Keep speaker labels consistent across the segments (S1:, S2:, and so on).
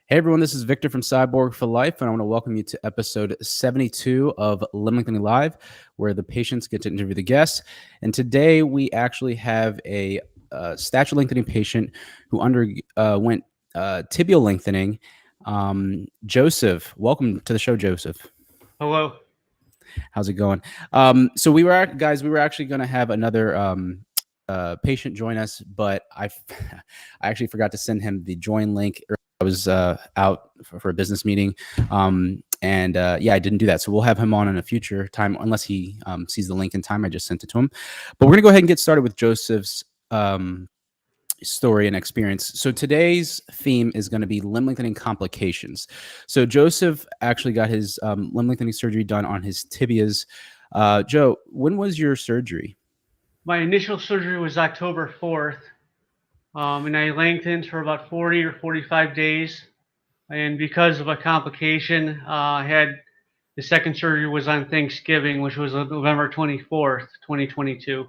S1: Hey everyone, this is Victor from Cyborg for Life, and I want to welcome you to episode 72 of Limb Lengthening Live, where the patients get to interview the guests. And today we actually have a statue lengthening patient who underwent tibial lengthening. Joesph, welcome to the show, Joesph.
S2: Hello.
S1: How's it going? So we were actually going to have another patient join us, but I actually forgot to send him the join link. I was out for a business meeting, and I didn't do that. So we'll have him on in a future time, unless he sees the link in time. I just sent it to him. But we're gonna go ahead and get started with Joseph's story and experience. So today's theme is going to be limb lengthening complications. So Joesph actually got his limb lengthening surgery done on his tibias. Joe, when was your surgery?
S2: My initial surgery was October 4th, and I lengthened for about 40 or 45 days. And because of a complication, I had the second surgery was on Thanksgiving, which was November 24th, 2022.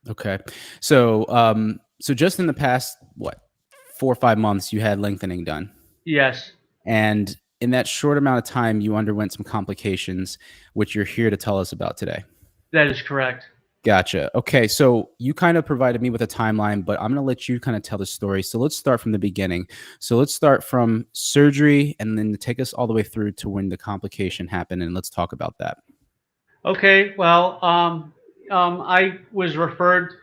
S1: Okay. So just in the past, 4 or 5 months, you had lengthening done.
S2: Yes.
S1: And in that short amount of time, you underwent some complications, which you're here to tell us about today.
S2: That is correct.
S1: Gotcha. Okay, so you kind of provided me with a timeline, but I'm going to let you kind of tell the story. So let's start from the beginning. So let's start from surgery and then take us all the way through to when the complication happened, and let's talk about that.
S2: Okay. Well, I was referred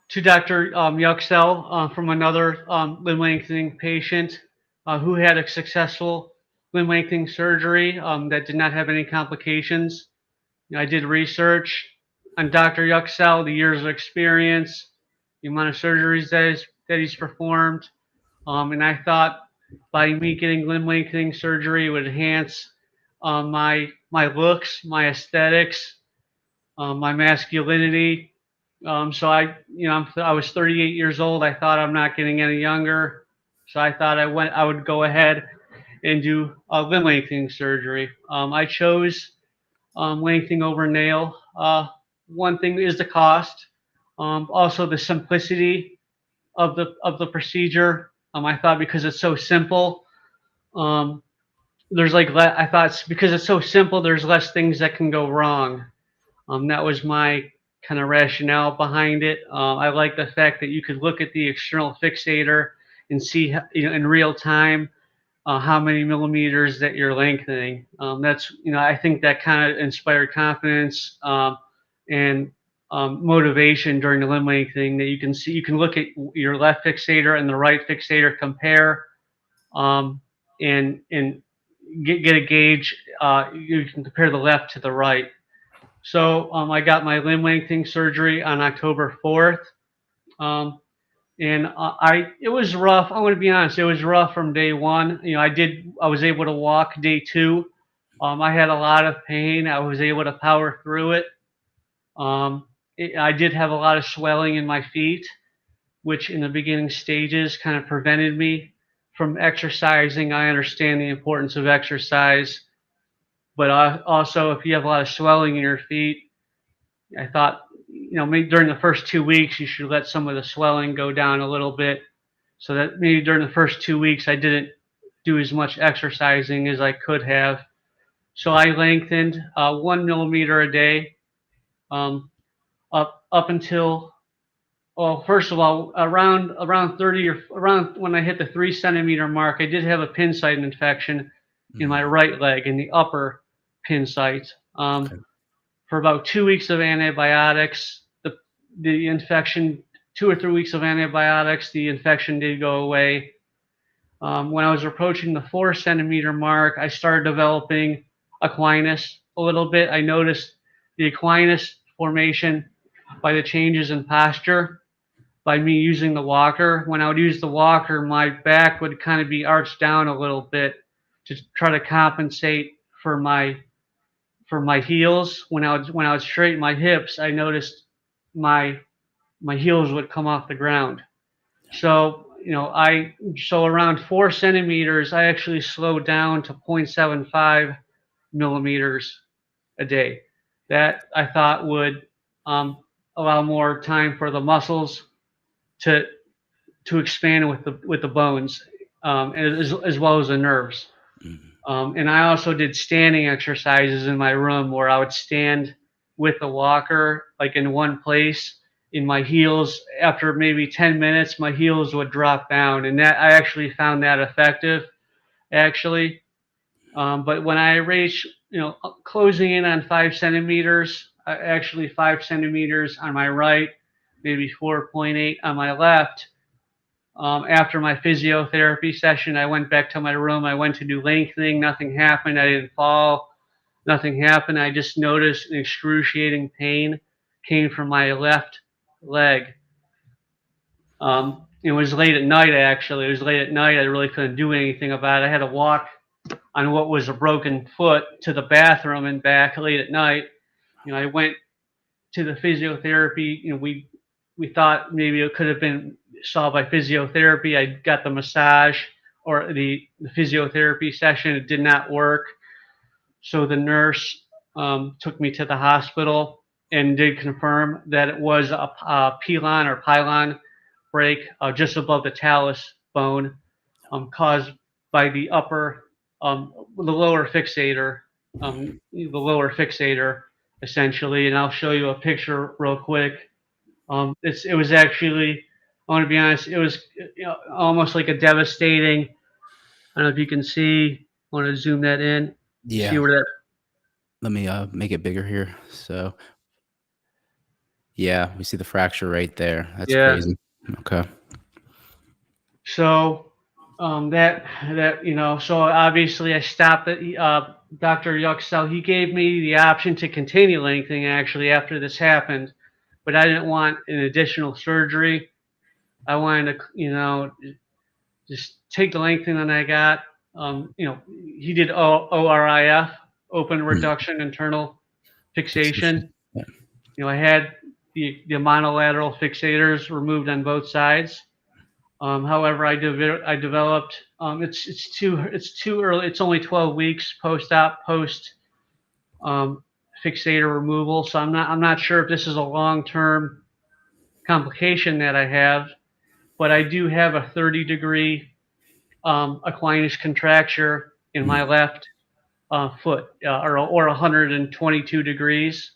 S2: to Dr. Yuxel from another limb lengthening patient who had a successful limb lengthening surgery that did not have any complications. I did research on Dr. Yuxel, the years of experience, the amount of surgeries that he's performed, and I thought by me getting limb lengthening surgery would enhance my looks, my aesthetics, my masculinity. So I was 38 years old. I thought I'm not getting any younger, so I thought I would go ahead and do a limb lengthening surgery. I chose lengthening over nail. One thing is the cost, also the simplicity of the procedure. I thought because it's so simple, um, I thought because it's so simple, there's less things that can go wrong. That was my kind of rationale behind it. I like the fact that you could look at the external fixator and see, in real time how many millimeters that you're lengthening. I think that kind of inspired confidence and motivation during the limb lengthening, that you can look at your left fixator and the right fixator, compare, and get a gauge. You can compare the left to the right. So I got my limb lengthening surgery on October 4th. And it was rough. I'm going to be honest. It was rough from day one. I was able to walk day two. I had a lot of pain. I was able to power through it. I did have a lot of swelling in my feet, which in the beginning stages kind of prevented me from exercising. I understand the importance of exercise, but also if you have a lot of swelling in your feet, I thought, maybe during the first 2 weeks, you should let some of the swelling go down a little bit, so that maybe during the first 2 weeks, I didn't do as much exercising as I could have. So I lengthened 1 millimeter a day, up until, well, first of all, around 30 or around when I hit the 3 centimeter mark, I did have a pin site infection in my right leg, in the upper pin site.
S1: Okay.
S2: For about 2 weeks of antibiotics, the infection, 2 or 3 weeks of antibiotics, the infection did go away. When I was approaching the 4 centimeter mark, I started developing equinus a little bit. I noticed the equinus formation by the changes in posture by me using the walker. When I would use the walker, my back would kind of be arched down a little bit to try to compensate for my heels. When I would straighten my hips, I noticed my heels would come off the ground. So around 4 centimeters, I actually slowed down to 0.75 millimeters a day. That I thought would allow more time for the muscles to expand with the bones. and as well as the nerves.
S1: Mhm.
S2: And I also did standing exercises in my room where I would stand with the walker like in one place. In my heels, after maybe 10 minutes, my heels would drop down, and that I actually found that effective. Actually, but when I reach, closing in on 5 centimeters, actually 5 centimeters on my right, maybe 4.8 on my left. After my physiotherapy session, I went back to my room. I went to do lengthening. Nothing happened. I didn't fall. Nothing happened. I just noticed an excruciating pain came from my left leg. It was late at night, actually. It was late at night. I really couldn't do anything about it. I had to walk on what was a broken foot to the bathroom and back late at night. I went to the physiotherapy. We thought maybe it could have been solved by physiotherapy. I got the massage or the physiotherapy session. It did not work. So the nurse took me to the hospital and did confirm that it was a pilon break just above the talus bone, caused by the lower fixator, essentially. And I'll show you a picture real quick. It was actually, I want to be honest, it was almost like a devastating. I don't know if you can see. I want to zoom that in. See
S1: Yeah.
S2: where that.
S1: Let me make it bigger here. So yeah, we see the fracture right there. That's
S2: Yeah.
S1: crazy. Okay.
S2: So so obviously I stopped at Dr. Yuxel. He gave me the option to continue lengthening actually after this happened, but I didn't want an additional surgery. I wanted to, just take the lengthening that I got. He did ORIF, open
S1: Mm.
S2: reduction internal
S1: Fixation.
S2: fixation.
S1: Yeah.
S2: I had the monolateral fixators removed on both sides. However, I developed. It's too early. It's only 12 weeks post-op, post fixator removal. So I'm not sure if this is a long-term complication that I have, but I do have a 30-degree Aquinas contracture in my
S1: Mm.
S2: left foot, or 122 degrees.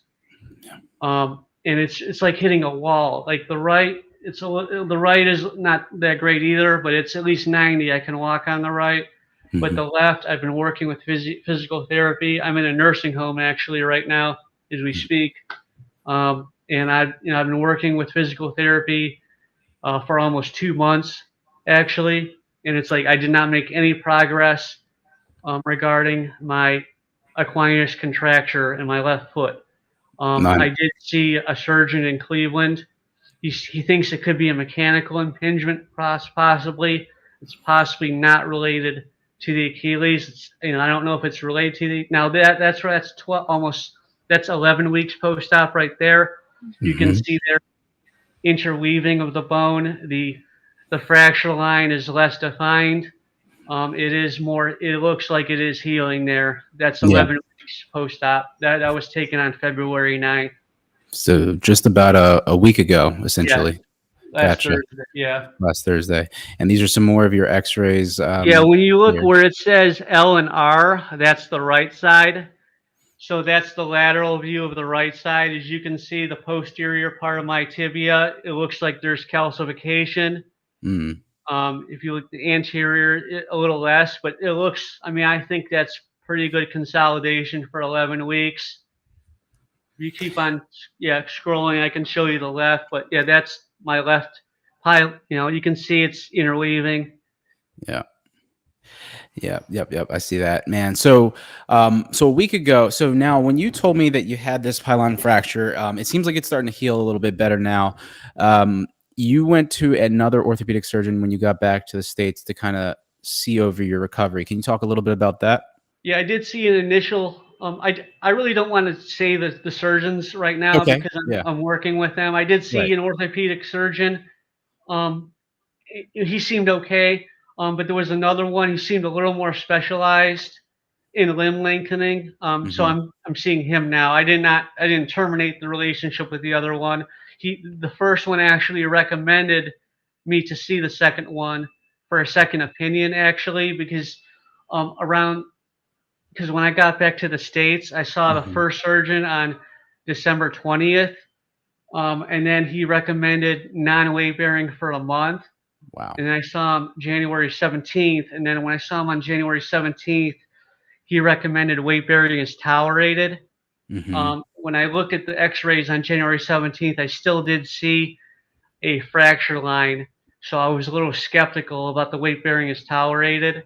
S2: And it's like hitting a wall. Like the right, the right is not that great either, but it's at least 90. I can walk on the right. But
S1: Mhm.
S2: the left, I've been working with physical therapy. I'm in a nursing home actually right now as we speak, and I've been working with physical therapy for almost 2 months actually, and it's like I did not make any progress regarding my Aquinas contracture in my left foot.
S1: None.
S2: I did see a surgeon in Cleveland. He thinks it could be a mechanical impingement, possibly. It's possibly not related to the Achilles. I don't know if it's related to the. Now that's 12, almost, that's 11 weeks post-op right there. You can
S1: Mhm.
S2: see there interweaving of the bone. The fracture line is less defined. It is more. It looks like it is healing there. That's
S1: Yeah.
S2: 11 weeks post-op. That was taken on February 9th.
S1: So just about a week ago,
S2: Yeah,
S1: essentially.
S2: last
S1: Gotcha.
S2: Thursday. Yeah.
S1: Last Thursday. And these are some more of your X-rays.
S2: Yeah, when you look
S1: Here.
S2: where it says L and R, that's the right side. So that's the lateral view of the right side. As you can see, the posterior part of my tibia, it looks like there's calcification.
S1: Mm.
S2: If you look at the anterior, a little less, but it looks, I think that's pretty good consolidation for 11 weeks. If you keep on, yeah, scrolling, I can show you the left, but yeah, that's my left pile. You can see it's interweaving.
S1: Yeah. Yeah, yep. I see that, man. So, so a week ago. So now, when you told me that you had this pylon fracture, it seems like it's starting to heal a little bit better now. You went to another orthopedic surgeon when you got back to the States to kind of see over your recovery. Can you talk a little bit about that?
S2: Yeah, I did see an initial. I really don't want to say the surgeons right now
S1: Okay.
S2: because
S1: Yeah.
S2: I'm working with them. I did
S1: Right.
S2: see an orthopedic surgeon. Um, he seemed okay, but there was another one. He seemed a little more specialized in limb lengthening. So
S1: Hmm.
S2: I'm seeing him now. I didn't terminate the relationship with the other one. The first one actually recommended me to see the second one. for a second opinion actually, because around because when I got back to the States, I saw the
S1: Mhm.
S2: first surgeon on December 20th, and then he recommended non-weight bearing for a month.
S1: Wow.
S2: And then I saw him January 17th, and then when I saw him on January 17th, he recommended weight bearing is tolerated.
S1: Mhm.
S2: When I looked at the X-rays on January 17th, I still did see a fracture line, so I was a little skeptical about the weight bearing is tolerated.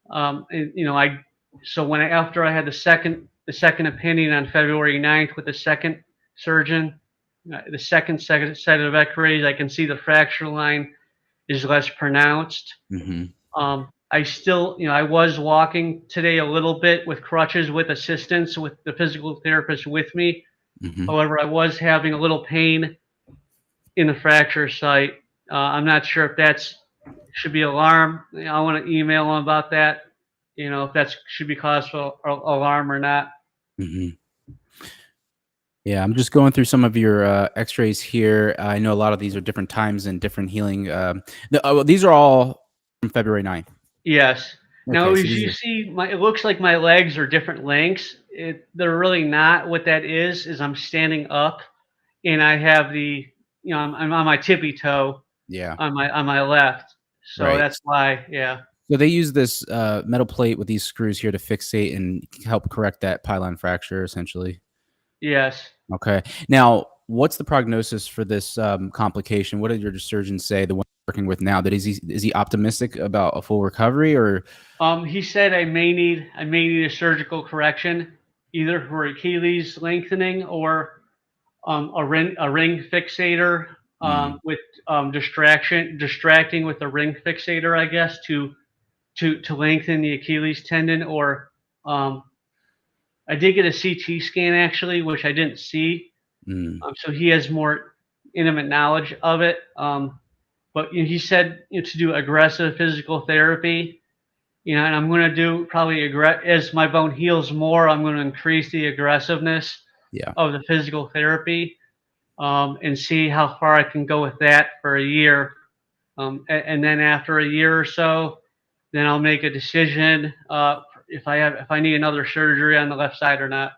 S2: And, I so when after I had the second opinion on February 9th with the second surgeon, the second set of X-rays, I can see the fracture line is less pronounced.
S1: Mhm.
S2: I still, I was walking today a little bit with crutches with assistance with the physical therapist with me.
S1: Mhm.
S2: However, I was having a little pain in the fracture site. I'm not sure if that's should be alarm. I want to email them about that. If that should be cause for alarm or not.
S1: Mhm. Yeah, I'm just going through some of your X-rays here. I know a lot of these are different times and different healing. These are all from February 9th.
S2: Yes. Now,
S1: Okay, so
S2: as
S1: these
S2: you
S1: are.
S2: see, it looks like my legs are different lengths. They're really not. What that is I'm standing up, and I have I'm on my tippy toe
S1: Yeah,
S2: on my left. So
S1: right.
S2: that's why. Yeah.
S1: So they use this metal plate with these screws here to fixate and help correct that pilon fracture, essentially.
S2: Yes.
S1: Okay. Now, what's the prognosis for this complication? What did your surgeon say? The one you're working with now, that is he optimistic about a full recovery, or?
S2: He said I may need a surgical correction, either for Achilles lengthening or a ring fixator
S1: Mm,
S2: with distracting with the ring fixator, I guess, to lengthen the Achilles tendon. Or um, I did get a CT scan actually, which I didn't see.
S1: mm,
S2: So he has more intimate knowledge of it. But he said to do aggressive physical therapy. And I'm going to do probably as my bone heals more, I'm going to increase the aggressiveness
S1: yeah.
S2: of the physical therapy, and see how far I can go with that for a year. And then after a year or so, then I'll make a decision if I need another surgery on the left side or not.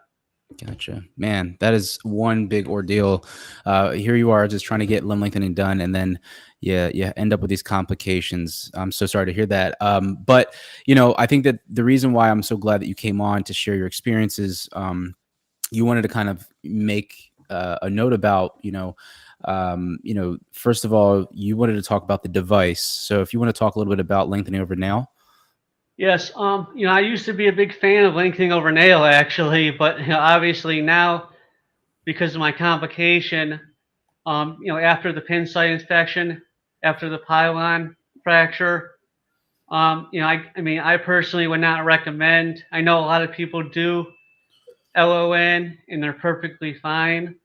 S1: Gotcha. Man, that is one big ordeal. Here you are just trying to get limb lengthening done, and then you end up with these complications. I'm so sorry to hear that. But I think that the reason why I'm so glad that you came on to share your experiences, you wanted to kind of make a note about, first of all, you wanted to talk about the device. So if you want to talk a little bit about lengthening over nail.
S2: Yes, I used to be a big fan of lengthening over nail actually, but obviously now because of my complication, after the pin site infection, after the pilon fracture, I mean, I personally would not recommend. I know a lot of people do LON and they're perfectly fine.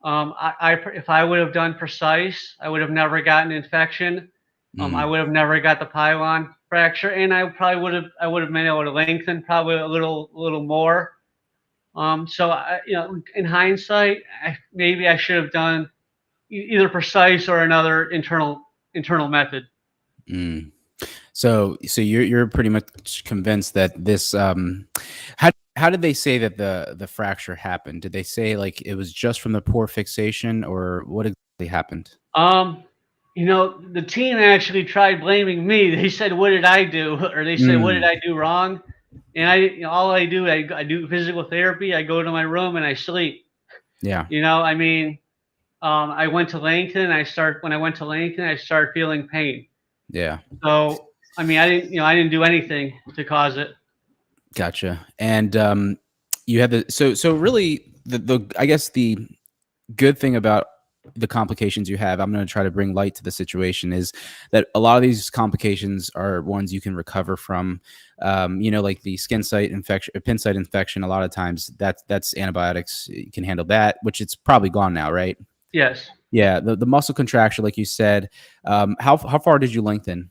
S2: If I would have done precise, I would have never gotten infection. I
S1: Mm,
S2: would have never got the pylon fracture, and I would have been able to lengthen probably a little more. So in hindsight, maybe I should have done either precise or another internal method.
S1: mm. So you're pretty much convinced that this how did they say that the fracture happened? Did they say like it was just from the poor fixation, or what exactly happened?
S2: Um, the team actually tried blaming me. They said, "What did I do?" Or they said, "What did
S1: Mm,
S2: I do wrong?" And all I do, I do physical therapy. I go to my room and I sleep.
S1: yeah,
S2: I mean, I went to Langton. When I went to Langton, I started feeling pain.
S1: yeah,
S2: So, I mean, I didn't do anything to cause it.
S1: gotcha. And you had so really the I guess the good thing about the complications you have, I'm going to try to bring light to the situation, is that a lot of these complications are ones you can recover from. Like the skin site infection, pin site infection. A lot of times that's antibiotics. You can handle that, which it's probably gone now, right?
S2: Yes.
S1: Yeah. The muscle contraction, like you said. How far did you lengthen?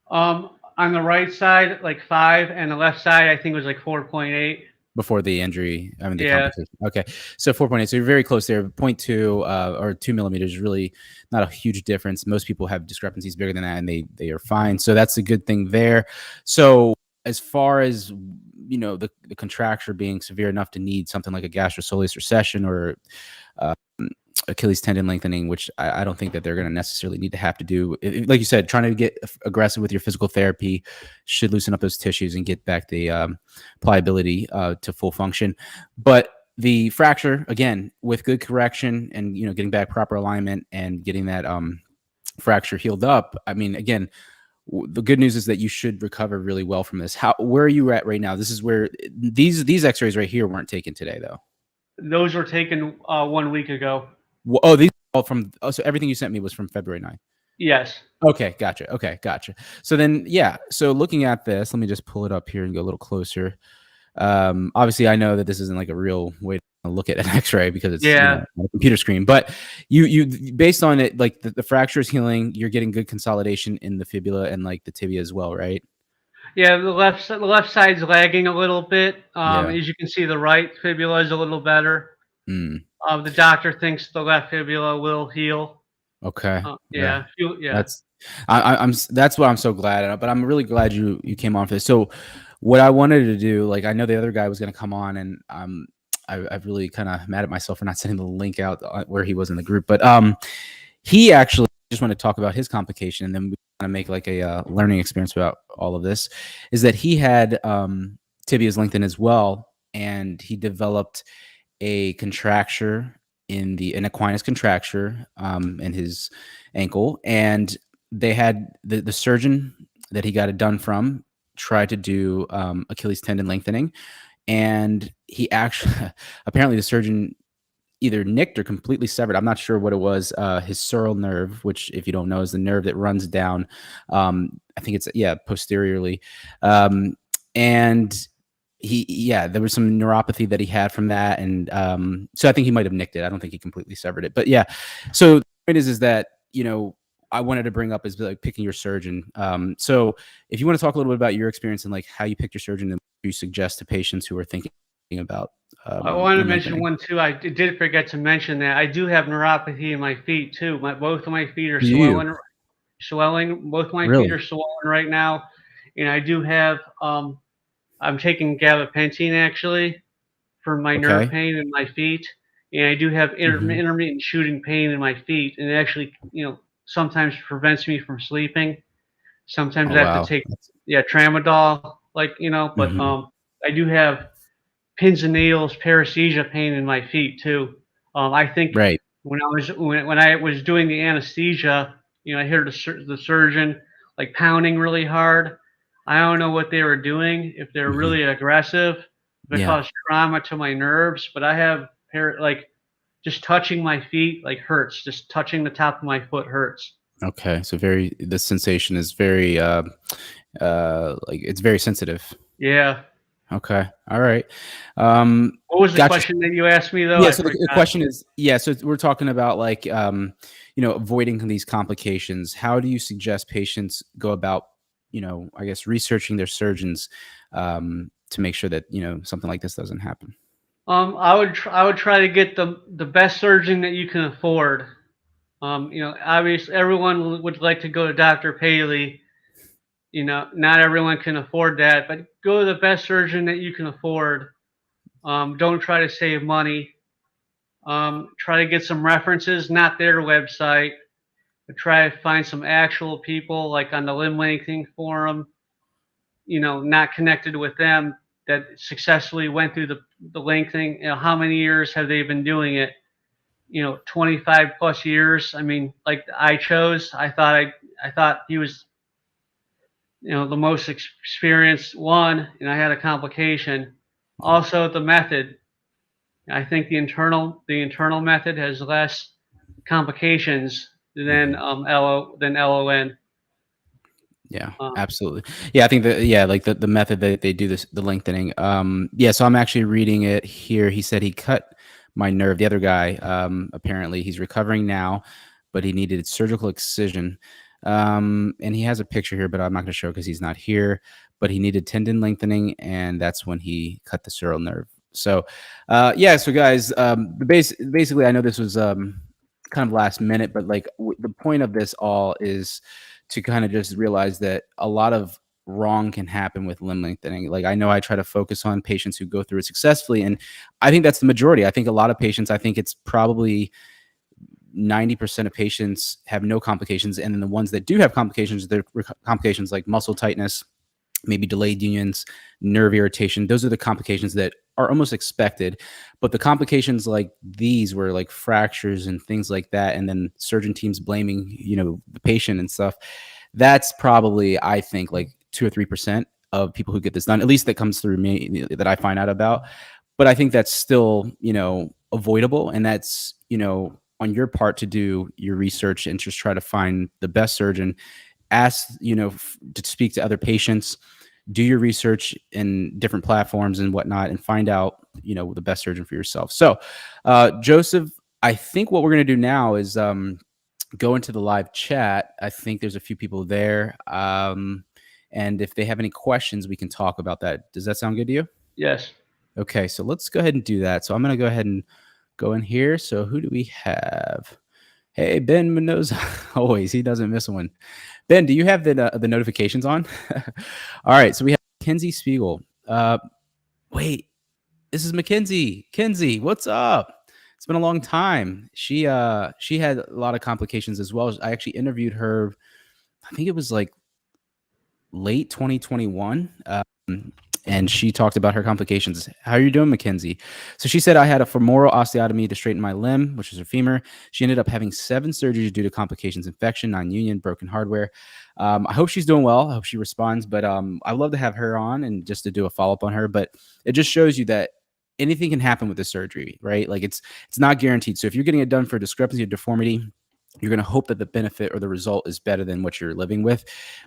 S2: On the right side, like 5, and the left side, I think was like 4.8.
S1: before the injury. I mean, the
S2: Yeah.
S1: complication. Okay, so 4.8. So you're very close there. 0.2 or 2 millimeters is really not a huge difference. Most people have discrepancies bigger than that, and they are fine. So that's a good thing there. So as far as the contracture being severe enough to need something like a gastrosoleus recession or uh, Achilles tendon lengthening, which I don't think that they're going to necessarily need to have to do. Like you said, trying to get aggressive with your physical therapy should loosen up those tissues and get back the pliability to full function. But the fracture, again, with good correction and getting back proper alignment and getting that fracture healed up. I mean, again, the good news is that you should recover really well from this. Where are you at right now? This is where these X-rays right here weren't taken today, though.
S2: Those were taken 1 week ago.
S1: Oh, these are all from. Oh, so everything you sent me was from February 9th.
S2: Yes.
S1: Okay, gotcha. Okay, gotcha. So then, yeah. So looking at this, let me just pull it up here and go a little closer. Obviously, I know that this isn't like a real way to look at an X-ray because it's
S2: Yeah.
S1: on a computer screen. But you based on it, like the fracture is healing. You're getting good consolidation in the fibula and like the tibia as well, right?
S2: Yeah, the left side's lagging a little bit.
S1: Yeah.
S2: As you can see, the right fibula is a little better.
S1: Mm.
S2: The doctor thinks the left fibula will heal.
S1: Okay. Yeah.
S2: Yeah, yeah.
S1: That's I'm that's what I'm so glad. But I'm really glad you came on for this. So what I wanted to do, like I know the other guy was going to come on, and I've really kind of mad at myself for not sending the link out where he was in the group. But he actually just wanted to talk about his complication, and then we want to make like a learning experience about all of this. Is that he had tibias lengthened as well, and he developed a contracture an equinus contracture in his ankle, and they had the surgeon that he got it done from tried to do Achilles tendon lengthening, and he actually apparently the surgeon either nicked or completely severed. I'm not sure what it was. His sural nerve, which if you don't know is the nerve that runs down. I think it's posteriorly, and there was some neuropathy that he had from that, and so I think he might have nicked it. I don't think he completely severed it, but yeah. So the point is that I wanted to bring up is like picking your surgeon. So if you want to talk a little bit about your experience and like how you picked your surgeon and what you suggest to patients who are thinking about.
S2: I want to
S1: limb
S2: mention
S1: lengthening.
S2: one too. I did forget to mention that I do have neuropathy in my feet too. Both of my feet are
S1: Do you
S2: swelling. Both of my feet
S1: really?
S2: are swollen right now, and I do have. I'm taking gabapentin actually for my nerve
S1: Okay.
S2: pain in my feet, and I do have intermittent shooting pain in my feet, and it actually, sometimes prevents me from sleeping. Sometimes
S1: Oh
S2: I have to
S1: wow.
S2: take tramadol, but
S1: Mhm.
S2: I do have pins and needles paresthesia pain in my feet too. I think
S1: Right.
S2: when I was doing the anesthesia, I heard the surgeon like pounding really hard. I don't know what they were doing, if they're
S1: Mhm.
S2: really aggressive, if it
S1: Yeah.
S2: caused trauma to my nerves, but I have like just touching my feet like hurts. Just touching the top of my foot hurts.
S1: Okay. So the sensation is very like it's very sensitive.
S2: Yeah.
S1: Okay. All right.
S2: What was the
S1: Gotcha.
S2: question that you asked me though?
S1: Yeah.
S2: I
S1: So the
S2: forgot.
S1: question is, yeah. So we're talking about like, avoiding these complications. How do you suggest patients go about, I guess researching their surgeons to make sure that something like this doesn't happen?
S2: I would try to get the best surgeon that you can afford. Obviously everyone would like to go to Dr. Paley. Not everyone can afford that, but go to the best surgeon that you can afford. Don't try to save money. Try to get some references, not their website, but try to find some actual people like on the Limb Lengthening forum, not connected with them, that successfully went through the lengthening. How many years have they been doing it? 25 plus years. I mean, like I thought he was, the most experienced one, and I had a complication. Also, the method. I think the internal method has less complications than
S1: Mhm.
S2: LON.
S1: Yeah,
S2: Um,
S1: absolutely. Yeah, I think like the method that they do the lengthening. Yeah, so I'm actually reading it here. He said he cut my nerve. The other guy, apparently he's recovering now, but he needed surgical excision. And he has a picture here, but I'm not going to show because he's not here. But he needed tendon lengthening, and that's when he cut the sural nerve. So, yeah. So, guys, basically, I know this was kind of last minute, but like the point of this all is to kind of just realize that a lot of wrong can happen with limb lengthening. Like I know I try to focus on patients who go through it successfully, and I think that's the majority. I think a lot of patients, I think it's probably 90% of patients have no complications, and then the ones that do have complications, they're complications like muscle tightness, maybe delayed unions, nerve irritation. Those are the complications that are almost expected. But the complications like these were like fractures and things like that, and then surgeon teams blaming, the patient and stuff. That's probably, I think, like 2 or 3% of people who get this done, at least that comes through me that I find out about. But I think that's still, avoidable. And that's, on your part to do your research and just try to find the best surgeon, ask, to speak to other patients, do your research in different platforms and whatnot, and find out, the best surgeon for yourself. So, Joesph, I think what we're going to do now is go into the live chat. I think there's a few people there. And if they have any questions, we can talk about that. Does that sound good to you?
S2: Yes.
S1: Okay, so let's go ahead and do that. So I'm going to go ahead and go in here. So who do we have? Hey, Ben Mendoza. Always, he doesn't miss one. Ben, do you have the notifications on? All right, so we have Kenzie Spiegel. Wait, this is Mackenzie. Kenzie, what's up? It's been a long time. She had a lot of complications as well. I actually interviewed her. I think it was like late 2021. And she talked about her complications. How are you doing, Mackenzie? So she said, I had a femoral osteotomy to straighten my limb, which is her femur. She ended up having 7 surgeries due to complications, infection, non-union, broken hardware. I hope she's doing well. I hope she responds. But I'd love to have her on and just to do a follow-up on her. But it just shows you that anything can happen with this surgery, right? Like it's not guaranteed. So if you're getting it done for discrepancy or deformity, you're going to hope that the benefit or the result is better than what you're living with.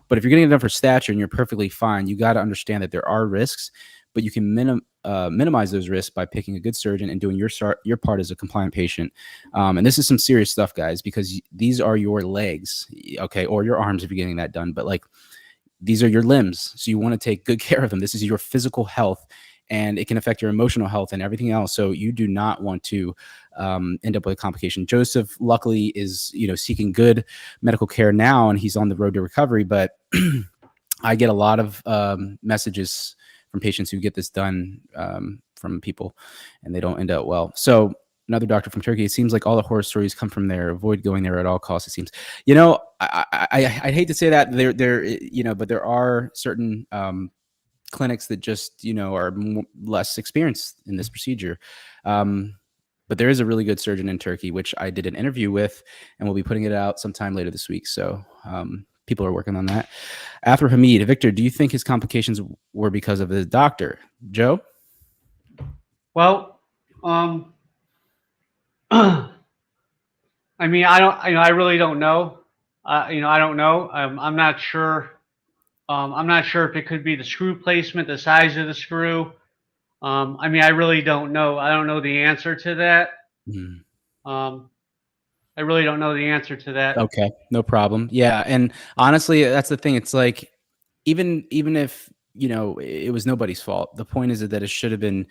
S1: But if you're getting it done for stature and you're perfectly fine, you got to understand that there are risks, but you can minimize those risks by picking a good surgeon and doing your part as a compliant patient. And this is some serious stuff, guys, because these are your legs, okay, or your arms if you're getting that done. But like these are your limbs, so you want to take good care of them. This is your physical health, and it can affect your emotional health and everything else. So you do not want to end up with a complication. Joesph, luckily, is seeking good medical care now, and he's on the road to recovery. But I get a lot of messages from patients who get this done from people, and they don't end up well. So another doctor from Turkey. It seems like all the horror stories come from there. Avoid going there at all costs. It seems. I hate to say that but there are certain clinics that just are less experienced in this procedure, but there is a really good surgeon in Turkey, which I did an interview with, and we'll be putting it out sometime later this week. So people are working on that. After Hamid, Victor, do you think his complications were because of his doctor? Joe?
S2: Well, I mean, I really don't know. I don't know. I'm not sure. I'm not sure if it could be the screw placement, the size of the screw. I mean, I really don't know. I don't know the answer to that.
S1: Mm.
S2: I really don't know the answer to that.
S1: Okay, no problem. Yeah, and honestly, that's the thing. It's like even if it was nobody's fault, the point is that it should have been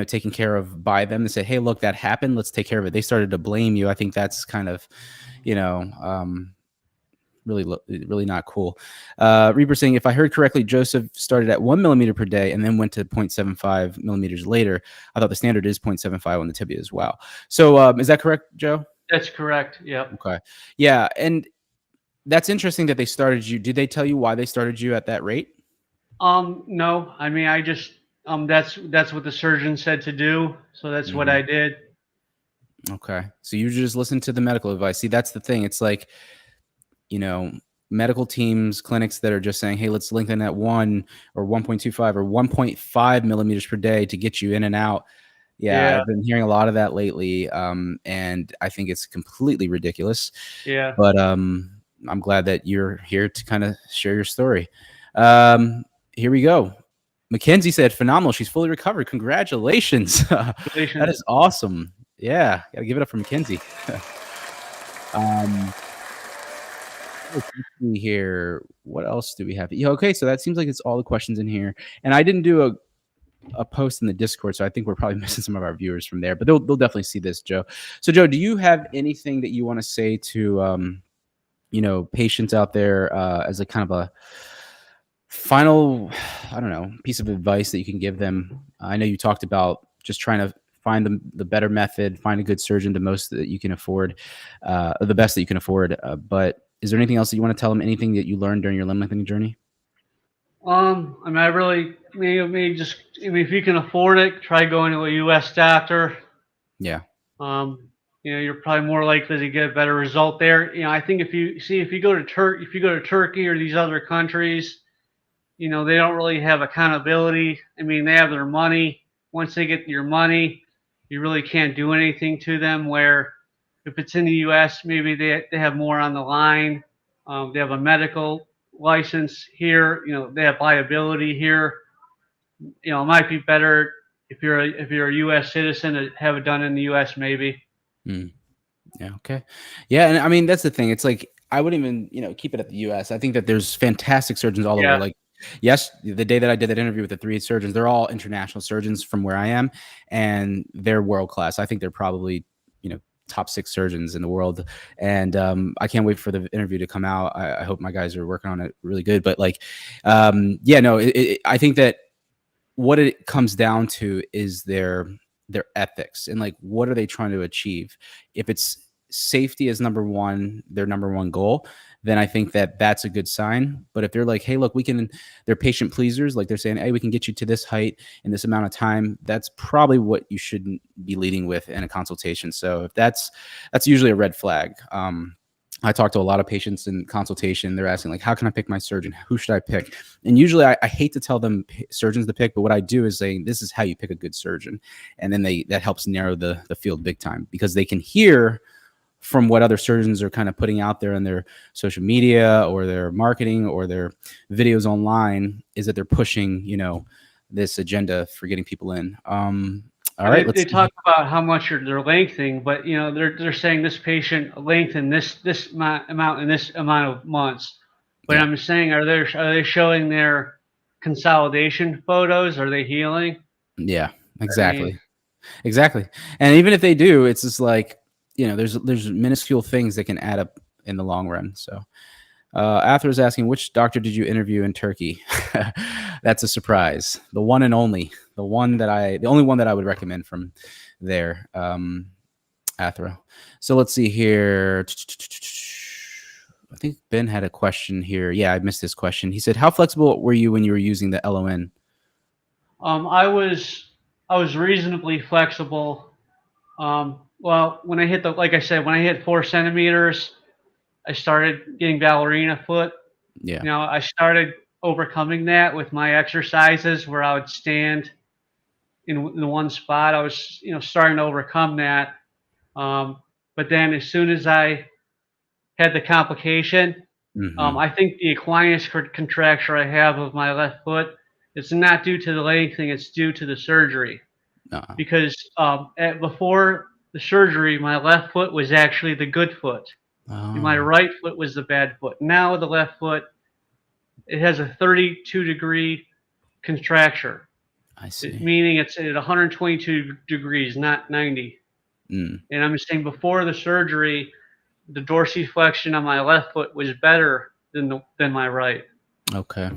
S1: taken care of by them. They say, hey, look, that happened, let's take care of it. They started to blame you. I think that's kind of really not cool. Reaper saying, if I heard correctly, Joesph started at 1 millimeter per day and then went to 0.75 millimeters later. I thought the standard is 0.75 on the tibia as well. So is that correct, Joe?
S2: That's correct. Yep.
S1: Okay. Yeah, and that's interesting that they started you. Did they tell you why they started you at that rate?
S2: No. I mean, I just that's what the surgeon said to do, so that's what I did.
S1: Okay. So you just listen to the medical advice. See, that's the thing. It's like, medical teams, clinics that are just saying, hey, let's lengthen at 1 or 1.25 or 1.5 millimeters per day to get you in and out. Yeah, I've been hearing a lot of that lately, and I think it's completely ridiculous.
S2: Yeah.
S1: But I'm glad that you're here to kind of share your story. Here we go. Mackenzie said, phenomenal. She's fully recovered. Congratulations. That is awesome. Yeah, gotta give it up for Mackenzie. Let's see here. What else do we have? Yeah, okay, so that seems like it's all the questions in here. And I didn't do a post in the Discord, so I think we're probably missing some of our viewers from there, but they'll definitely see this, Joe. So, Joe, do you have anything that you want to say to patients out there as a kind of a final, I don't know, piece of advice that you can give them? I know you talked about just trying to find the better method, find a good surgeon, the most that you can afford, or the best that you can afford. But is there anything else that you want to tell them? Anything that you learned during your limb lengthening journey?
S2: I mean, I really maybe just, I mean, if you can afford it, try going to a U.S. doctor.
S1: Yeah.
S2: You're probably more likely to get a better result there. I think if you go to Turkey or these other countries, they don't really have accountability. I mean, they have their money. Once they get your money, you really can't do anything to them. Where if it's in the U.S., maybe they have more on the line. They have a medical license here. They have liability here. It might be better if you're a U.S. citizen to have it done in the U.S. maybe.
S1: Mm. Yeah. Okay. Yeah. And I mean, that's the thing. It's like, I wouldn't even, keep it at the US. I think that there's fantastic surgeons all over.
S2: Yeah.
S1: Like, yes, the day that I did that interview with the three surgeons, they're all international surgeons from where I am, and they're world class. I think they're probably, top 6 surgeons in the world. And I can't wait for the interview to come out. I hope my guys are working on it really good. But like, yeah, no, I think that what it comes down to is their ethics and like what are they trying to achieve. If it's safety is number one, their number one goal, then I think that that's a good sign. But if they're like, hey, look, they're patient pleasers, like they're saying, hey, we can get you to this height in this amount of time, that's probably what you shouldn't be leading with in a consultation. So if that's usually a red flag. I talk to a lot of patients in consultation. They're asking, like, how can I pick my surgeon? Who should I pick? And usually I hate to tell them surgeons to pick, but what I do is say, this is how you pick a good surgeon. And then that helps narrow the field big time, because they can hear from what other surgeons are kind of putting out there in their social media or their marketing or their videos online, is that they're pushing, this agenda for getting people in. All right,
S2: They talk about how much they're lengthening, but they're saying this patient lengthened this amount in this amount of months. But
S1: Yeah.
S2: I'm saying, are they showing their consolidation photos? Are they healing?
S1: Yeah,
S2: I mean,
S1: exactly. Exactly. And even if they do, it's just like, there's minuscule things that can add up in the long run. So Arthur is asking, which doctor did you interview in Turkey? That's a surprise. The one and only, the only one that I would recommend from there. Athro. So let's see here. I think Ben had a question here. Yeah, I missed this question. He said, how flexible were you when you were using the LON?
S2: I was reasonably flexible. Well, when I hit like I said, when I hit 4 centimeters, I started getting ballerina foot.
S1: Yeah.
S2: I started overcoming that with my exercises where I would stand in the one spot. I was, starting to overcome that. But then as soon as I had the complication,
S1: Mm-hmm.
S2: I think the Aquinas contracture I have of my left foot, it's not due to the lengthening, it's due to the surgery.
S1: Uh-uh.
S2: Because before the surgery, my left foot was actually the good foot. And my
S1: Oh,
S2: right foot was the bad foot. Now the left foot, it has a 32-degree contracture,
S1: I see.
S2: meaning it's at 122 degrees, not 90.
S1: Mm,
S2: And I'm just saying, before the surgery, the dorsiflexion on my left foot was better than my right.
S1: okay.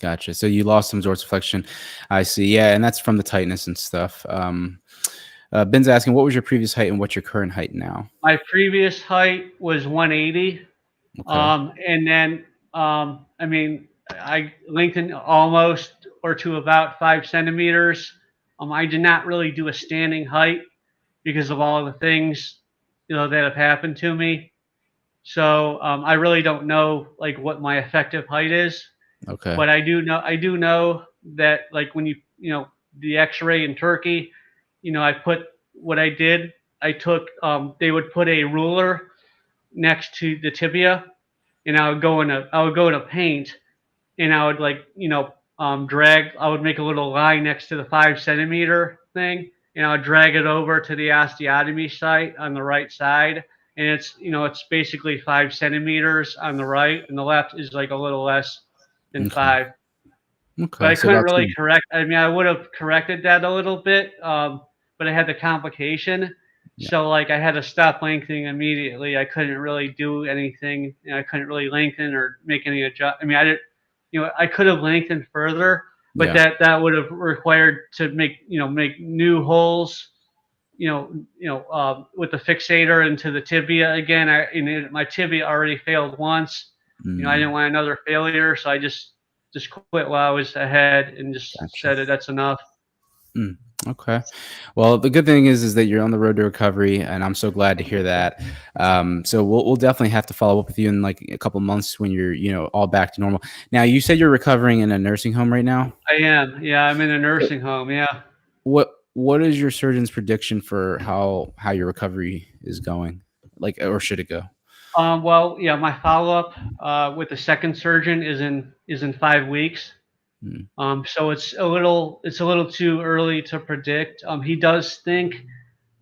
S1: Gotcha. So you lost some dorsiflexion. I see. Yeah, and that's from the tightness and stuff. Ben's asking, what was your previous height and what's your current height now?
S2: My previous height was 180.
S1: Okay.
S2: And then, I mean, I lengthened almost or to about 5 centimeters. I did not really do a standing height because of all the things, that have happened to me. So I really don't know like what my effective height is,
S1: Okay.
S2: but I do know that like when the X-ray in Turkey, I put what I did. I took they would put a ruler next to the tibia, and I would go in a paint, and I would like drag. I would make a little line next to the 5 centimeter thing, and I would drag it over to the osteotomy site on the right side, and it's basically 5 centimeters on the right, and the left is like a little less than
S1: Okay.
S2: 5. But
S1: Okay.
S2: I
S1: So
S2: couldn't
S1: about
S2: really
S1: 2.
S2: correct. I mean, I would have corrected that a little bit, but I had the complication.
S1: Yeah.
S2: So like I had to stop lengthening immediately. I couldn't really do anything. I couldn't really lengthen or make any adjust. I mean, I didn't. I could have lengthened further, but
S1: Yeah.
S2: that would have required to make new holes. With the fixator into the tibia again. My tibia already failed once. I didn't
S1: Mm,
S2: want another failure, so I just quit while I was ahead and just
S1: gotcha.
S2: said that's enough.
S1: Mm, okay. Well, the good thing is that you're on the road to recovery, and I'm so glad to hear that. So we'll definitely have to follow up with you in like a couple months when you're all back to normal. Now, you said you're recovering in a nursing home right now.
S2: I am. Yeah, I'm in a nursing home. Yeah.
S1: What is your surgeon's prediction for how your recovery is going? Like, or should it go?
S2: Well, yeah, my follow up with the second surgeon is in 5 weeks.
S1: Mm,
S2: So it's a little too early to predict. He does think,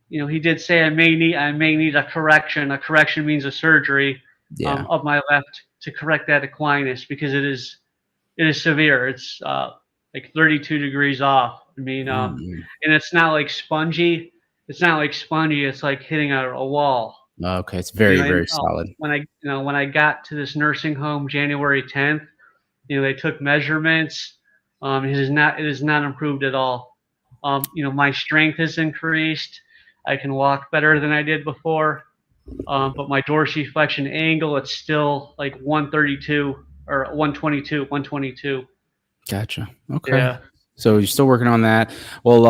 S2: he did say I may need a correction. A correction means a surgery
S1: yeah.
S2: of my left to correct that equinus because it is severe. It's like 32 degrees off. I mean,
S1: Oh, man.
S2: and it's not like spongy. It's not like spongy. It's like hitting a wall.
S1: Okay, it's very,
S2: And
S1: very solid.
S2: when I got to this nursing home January 10th, they took measurements. It is not improved at all. My strength has increased. I can walk better than I did before. But my dorsiflexion angle, it's still like 132 or 122, 122.
S1: Gotcha. Okay.
S2: Yeah.
S1: So you're still working on that. Well,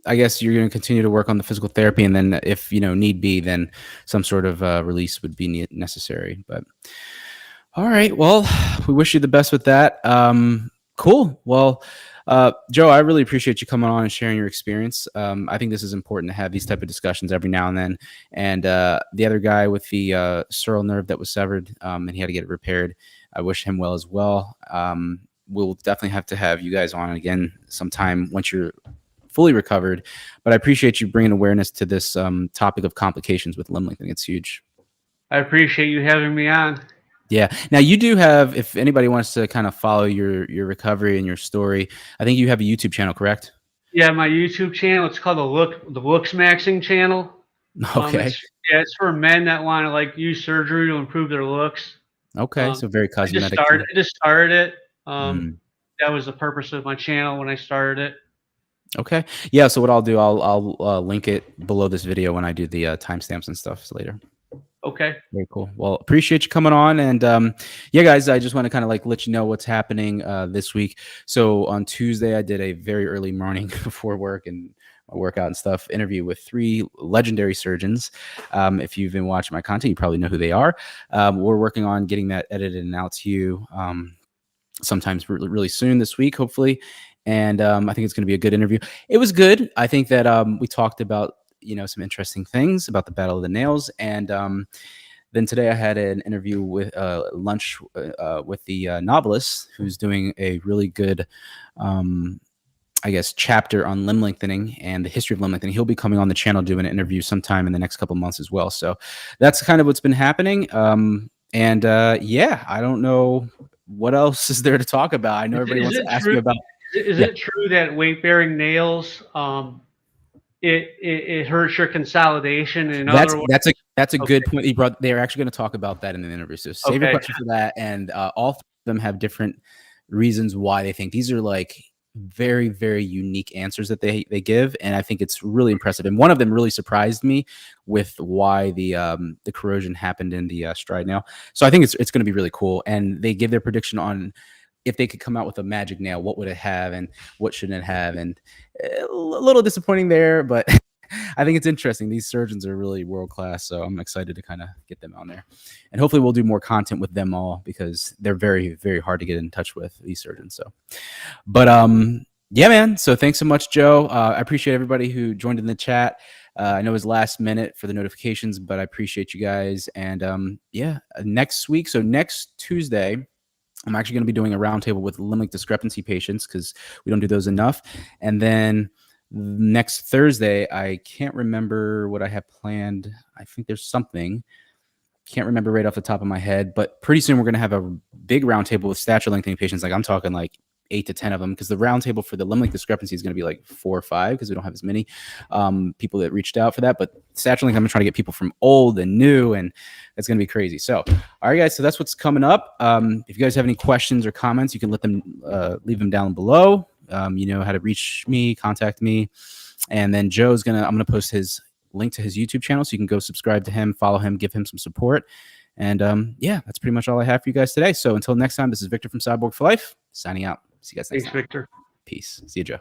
S1: I guess you're going to continue to work on the physical therapy, and then if need be, then some sort of release would be necessary. But all right. Well, we wish you the best with that. Cool. Well, Joe, I really appreciate you coming on and sharing your experience. I think this is important to have these type of discussions every now and then. And the other guy with the sural nerve that was severed, and he had to get it repaired, I wish him well as well. We'll definitely have to have you guys on again sometime once you're fully recovered. But I appreciate you bringing awareness to this topic of complications with limb lengthening. It's huge.
S2: I appreciate you having me on.
S1: Yeah. Now you do have, if anybody wants to kind of follow your recovery and your story, I think you have a YouTube channel, correct?
S2: Yeah, my YouTube channel, it's called the Looks Maxing channel.
S1: Okay.
S2: It's for men that want to like use surgery to improve their looks.
S1: Okay. So very
S2: I just
S1: cosmetic.
S2: started. I just started it.
S1: Mm.
S2: That was the purpose of my channel when I started it.
S1: Okay. Yeah. So what I'll do, I'll link it below this video when I do the timestamps and stuff later.
S2: Okay.
S1: Very cool. Well, appreciate you coming on. And yeah, guys, I just want to kind of like let you know what's happening this week. So on Tuesday, I did a very early morning before work and my workout and stuff interview with 3 legendary surgeons. If you've been watching my content, you probably know who they are. We're working on getting that edited and out to you sometimes really, really soon this week, hopefully. And I think it's going to be a good interview. It was good. I think that we talked about some interesting things about the Battle of the Nails, and then today I had an interview with lunch with the novelist who's doing a really good I guess chapter on limb lengthening and the history of limb lengthening. He'll be coming on the channel doing an interview sometime in the next couple months as well. So that's kind of what's been happening. And yeah, I don't know what else is there to talk about. I know everybody
S2: Is
S1: wants to
S2: it
S1: ask
S2: true?
S1: me about.
S2: Is
S1: Yeah,
S2: it true that weight bearing nails it hurts your consolidation? In
S1: that's
S2: other words,
S1: that's a good
S2: okay,
S1: point. He brought. They're actually going to talk about that in the interview. So save your
S2: okay,
S1: question for that. And all 3 of them have different reasons why they think these are like very, very unique answers that they give, and I think it's really impressive. And one of them really surprised me with why the corrosion happened in the stride nail. So I think it's going to be really cool. And they give their prediction on if they could come out with a magic nail, what would it have and what shouldn't it have, and a little disappointing there, but I think it's interesting. These surgeons are really world class, so I'm excited to kind of get them on there, and hopefully we'll do more content with them all because they're very, very hard to get in touch with, these surgeons. So, but yeah, man. So thanks so much, Joe. I appreciate everybody who joined in the chat. I know it was last minute for the notifications, but I appreciate you guys. And yeah, next week, so next Tuesday, I'm actually going to be doing a roundtable with limb length discrepancy patients because we don't do those enough. And then next Thursday, I can't remember what I have planned. I think there's something. Can't remember right off the top of my head, but pretty soon we're going to have a big roundtable with stature lengthening patients. Like I'm talking like 8 to 10 of them, because the roundtable for the limb length discrepancy is going to be like 4 or 5, because we don't have as many people that reached out for that. But stature length, I'm going to try to get people from old and new, and it's going to be crazy. So, all right, guys. So that's what's coming up. If you guys have any questions or comments, you can leave them down below. You know how to reach me, contact me, and then I'm gonna post his link to his YouTube channel, so you can go subscribe to him, follow him, give him some support. And yeah, that's pretty much all I have for you guys today. So until next time, this is Victor from Cyborg for Life, signing out. See you guys next time.
S2: Thanks, Victor.
S1: Peace. See you, Joe.